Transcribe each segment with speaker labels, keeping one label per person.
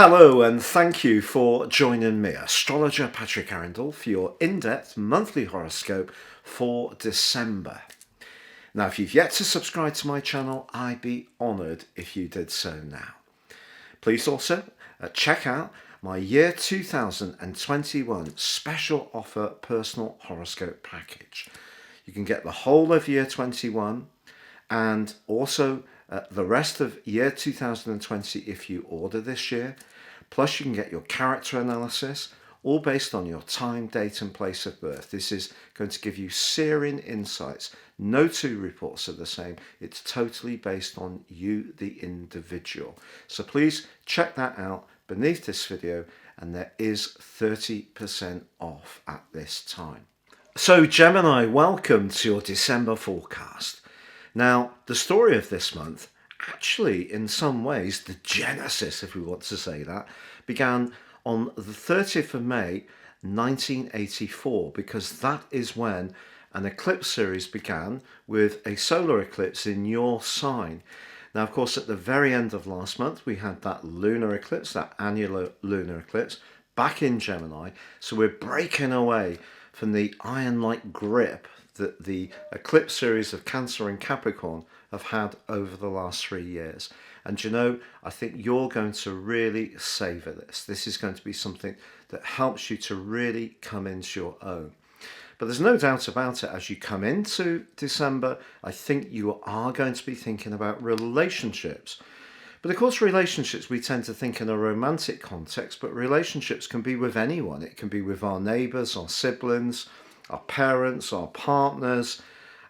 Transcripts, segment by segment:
Speaker 1: Hello and thank you for joining me, astrologer Patrick Arundell, for your in-depth monthly horoscope for December. Now, if you've yet to subscribe to my channel, I'd be honoured if you did so now. Please also check out my year 2021 special offer personal horoscope package. You can get the whole of year 21 and also the rest of year 2020 if you order this year. Plus you can get your character analysis, all based on your time, date and place of birth. This is going to give you searing insights. No two reports are the same. It's totally based on you, the individual. So please check that out beneath this video, and there is 30% off at this time. So Gemini, welcome to your December forecast. Now, the story of this month, actually in some ways, the genesis, if we want to say that, began on the 30th of May 1984, because that is when an eclipse series began with a solar eclipse in your sign. Now, of course, at the very end of last month, we had that lunar eclipse, that annular lunar eclipse, back in Gemini. So we're breaking away from the iron-like grip that the eclipse series of Cancer and Capricorn have had over the last 3 years. And you know, I think you're going to really savour this. This is going to be something that helps you to really come into your own. But there's no doubt about it, as you come into December, I think you are going to be thinking about relationships. But of course, relationships, we tend to think in a romantic context, but relationships can be with anyone. It can be with our neighbours, our siblings, our parents, our partners,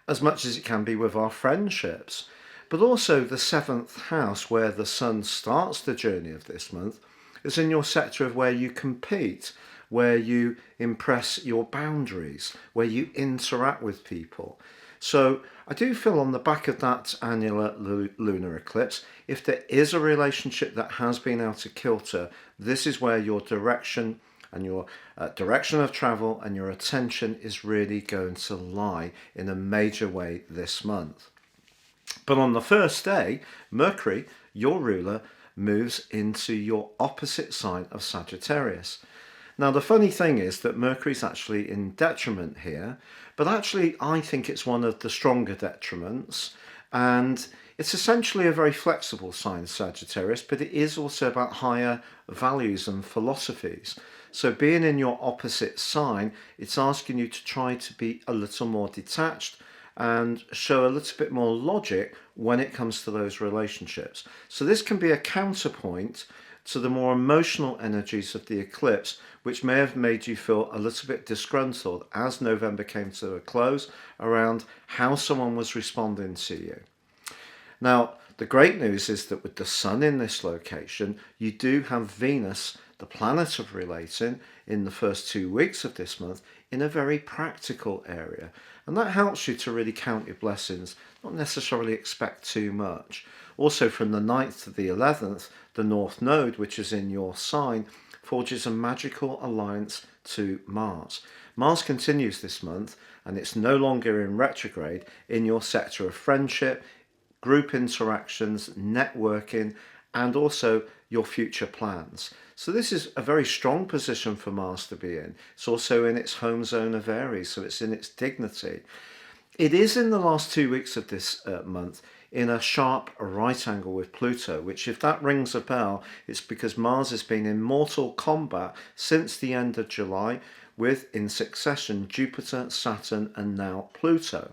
Speaker 1: as much as it can be with our friendships. But also the 7th house, where the sun starts the journey of this month, is in your sector of where you compete, where you impress your boundaries, where you interact with people. So I do feel on the back of that annular lunar eclipse, if there is a relationship that has been out of kilter, this is where your direction and your direction of travel and your attention is really going to lie in a major way this month. But on the first day, Mercury, your ruler, moves into your opposite sign of Sagittarius. Now, the funny thing is that Mercury is actually in detriment here, but actually I think it's one of the stronger detriments, and it's essentially a very flexible sign, Sagittarius, but it is also about higher values and philosophies. So being in your opposite sign, it's asking you to try to be a little more detached and show a little bit more logic when it comes to those relationships. So this can be a counterpoint to the more emotional energies of the eclipse, which may have made you feel a little bit disgruntled as November came to a close around how someone was responding to you. Now, the great news is that with the sun in this location, you do have Venus, the planet of relating, in the first 2 weeks of this month in a very practical area. And that helps you to really count your blessings, not necessarily expect too much. Also, from the 9th to the 11th, the North Node, which is in your sign, forges a magical alliance to Mars. Mars continues this month, and it's no longer in retrograde in your sector of friendship, group interactions, networking, and also your future plans. So this is a very strong position for Mars to be in. It's also in its home zone of Aries, so it's in its dignity. It is in the last 2 weeks of this month in a sharp right angle with Pluto, which, if that rings a bell, it's because Mars has been in mortal combat since the end of July with, in succession, Jupiter, Saturn and now Pluto.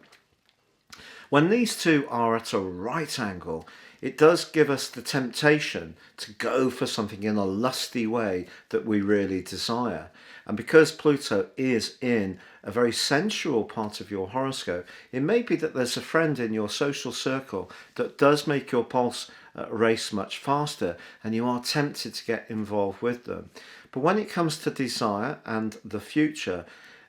Speaker 1: When these two are at a right angle, it does give us the temptation to go for something in a lusty way that we really desire. And because Pluto is in a very sensual part of your horoscope, it may be that there's a friend in your social circle that does make your pulse race much faster, and you are tempted to get involved with them. But when it comes to desire and the future,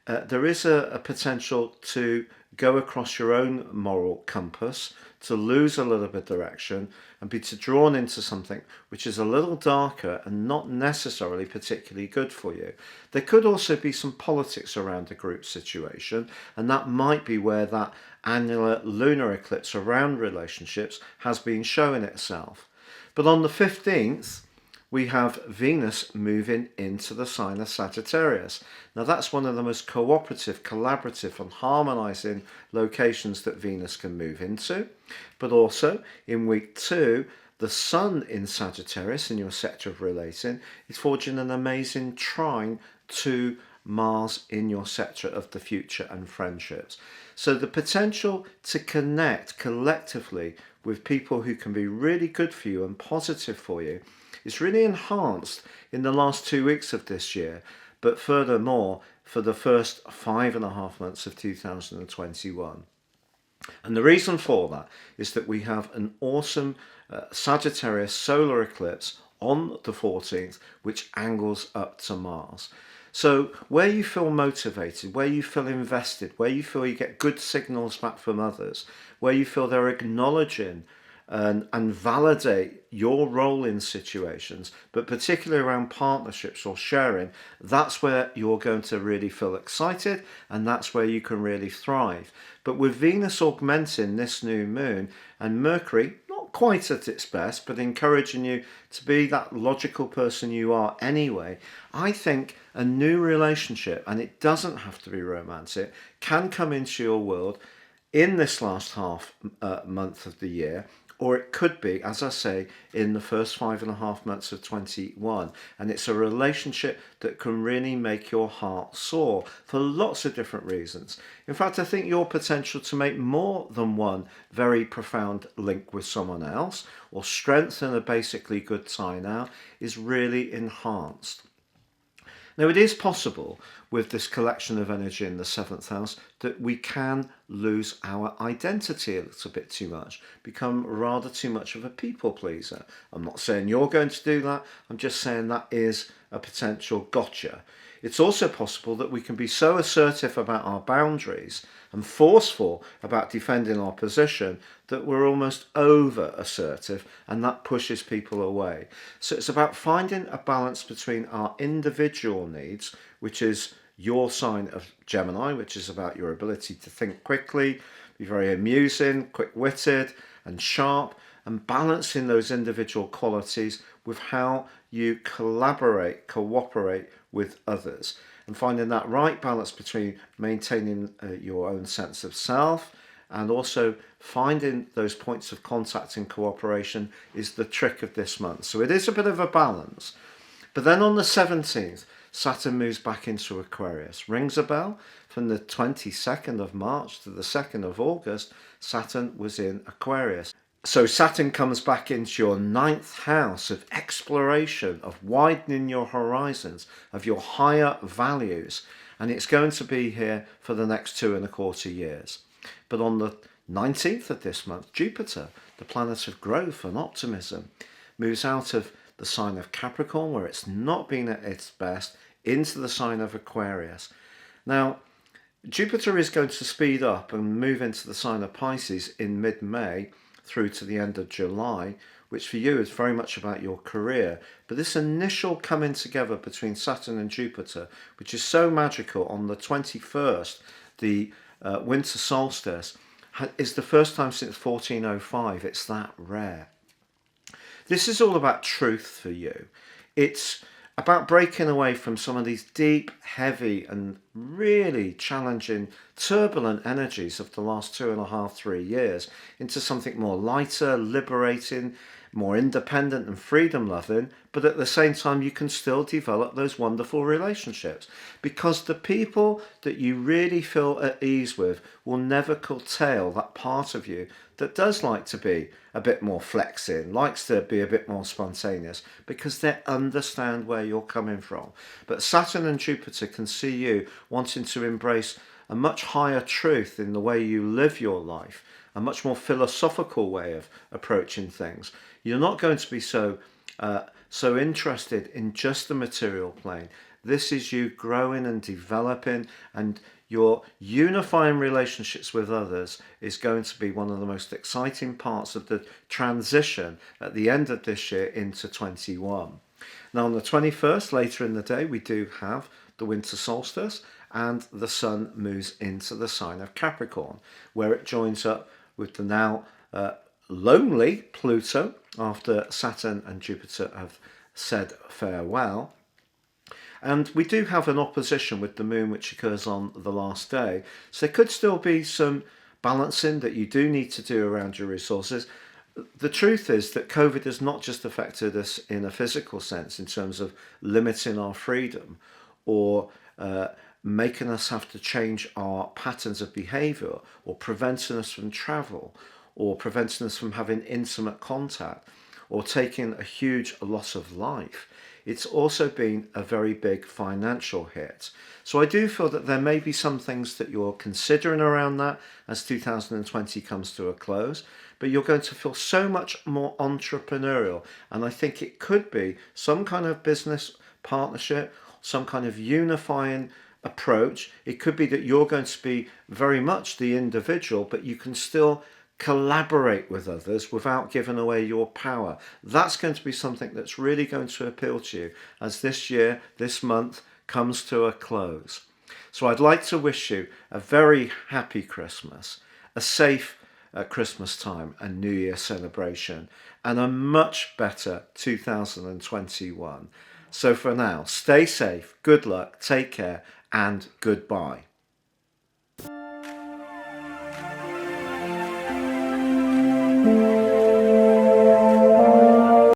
Speaker 1: there is a potential to go across your own moral compass, to lose a little bit of direction and be drawn into something which is a little darker and not necessarily particularly good for you. There could also be some politics around the group situation, and that might be where that annular lunar eclipse around relationships has been showing itself. But on the 15th, we have Venus moving into the sign of Sagittarius. Now that's one of the most cooperative, collaborative and harmonizing locations that Venus can move into. But also in week 2, the Sun in Sagittarius, in your sector of relating, is forging an amazing trine to Mars in your sector of the future and friendships. So the potential to connect collectively with people who can be really good for you and positive for you is really enhanced in the last 2 weeks of this year, but furthermore for the first 5.5 months of 2021. And the reason for that is that we have an awesome Sagittarius solar eclipse on the 14th, which angles up to Mars. So where you feel motivated, where you feel invested, where you feel you get good signals back from others, where you feel they're acknowledging and validate your role in situations, but particularly around partnerships or sharing, that's where you're going to really feel excited, and that's where you can really thrive. But with Venus augmenting this new moon and Mercury not quite at its best, but encouraging you to be that logical person you are anyway, I think a new relationship, and it doesn't have to be romantic, can come into your world in this last half month of the year, or it could be, as I say, in the first 5.5 months of 21. And it's a relationship that can really make your heart soar for lots of different reasons. In fact, I think your potential to make more than one very profound link with someone else, or strengthen a basically good tie now, is really enhanced. Now, it is possible with this collection of energy in the 7th house that we can lose our identity a little bit too much, become rather too much of a people pleaser. I'm not saying you're going to do that, I'm just saying that is a potential gotcha. It's also possible that we can be so assertive about our boundaries and forceful about defending our position that we're almost over assertive, and that pushes people away. So it's about finding a balance between our individual needs, which is your sign of Gemini, which is about your ability to think quickly, be very amusing, quick-witted and sharp, and balancing those individual qualities with how you collaborate, cooperate with others, and finding that right balance between maintaining your own sense of self and also finding those points of contact and cooperation is the trick of this month. So it is a bit of a balance. But then on the 17th, Saturn moves back into Aquarius. Rings a bell? From the 22nd of March to the 2nd of August, Saturn was in Aquarius. So Saturn comes back into your 9th house of exploration, of widening your horizons, of your higher values. And it's going to be here for the next 2.25 years. But on the 19th of this month, Jupiter, the planet of growth and optimism, moves out of the sign of Capricorn, where it's not been at its best, into the sign of Aquarius. Now, Jupiter is going to speed up and move into the sign of Pisces in mid-May through to the end of July, which for you is very much about your career. But this initial coming together between Saturn and Jupiter, which is so magical on the 21st, the winter solstice, is the first time since 1405. It's that rare. This is all about truth for you. It's about breaking away from some of these deep, heavy and really challenging, turbulent energies of the last 2.5, 3 years into something more lighter, liberating, more independent and freedom-loving, but at the same time you can still develop those wonderful relationships, because the people that you really feel at ease with will never curtail that part of you that does like to be a bit more flexing, likes to be a bit more spontaneous, because they understand where you're coming from. But Saturn and Jupiter can see you wanting to embrace a much higher truth in the way you live your life, a much more philosophical way of approaching things. You're not going to be so interested in just the material plane. This is you growing and developing, and your unifying relationships with others is going to be one of the most exciting parts of the transition at the end of this year into 21. Now on the 21st, later in the day, we do have the winter solstice, and the sun moves into the sign of Capricorn, where it joins up with the now lonely Pluto, after Saturn and Jupiter have said farewell. And we do have an opposition with the moon, which occurs on the last day. So there could still be some balancing that you do need to do around your resources. The truth is that COVID has not just affected us in a physical sense in terms of limiting our freedom or making us have to change our patterns of behaviour or preventing us from travel or preventing us from having intimate contact or taking a huge loss of life. It's also been a very big financial hit. So I do feel that there may be some things that you're considering around that as 2020 comes to a close, but you're going to feel so much more entrepreneurial. And I think it could be some kind of business partnership, some kind of unifying approach. It could be that you're going to be very much the individual, but you can still collaborate with others without giving away your power. That's going to be something that's really going to appeal to you as this year, this month comes to a close. So I'd like to wish you a very happy Christmas, a safe Christmas time and New Year celebration, and a much better 2021. So for now, stay safe, good luck, take care, and goodbye.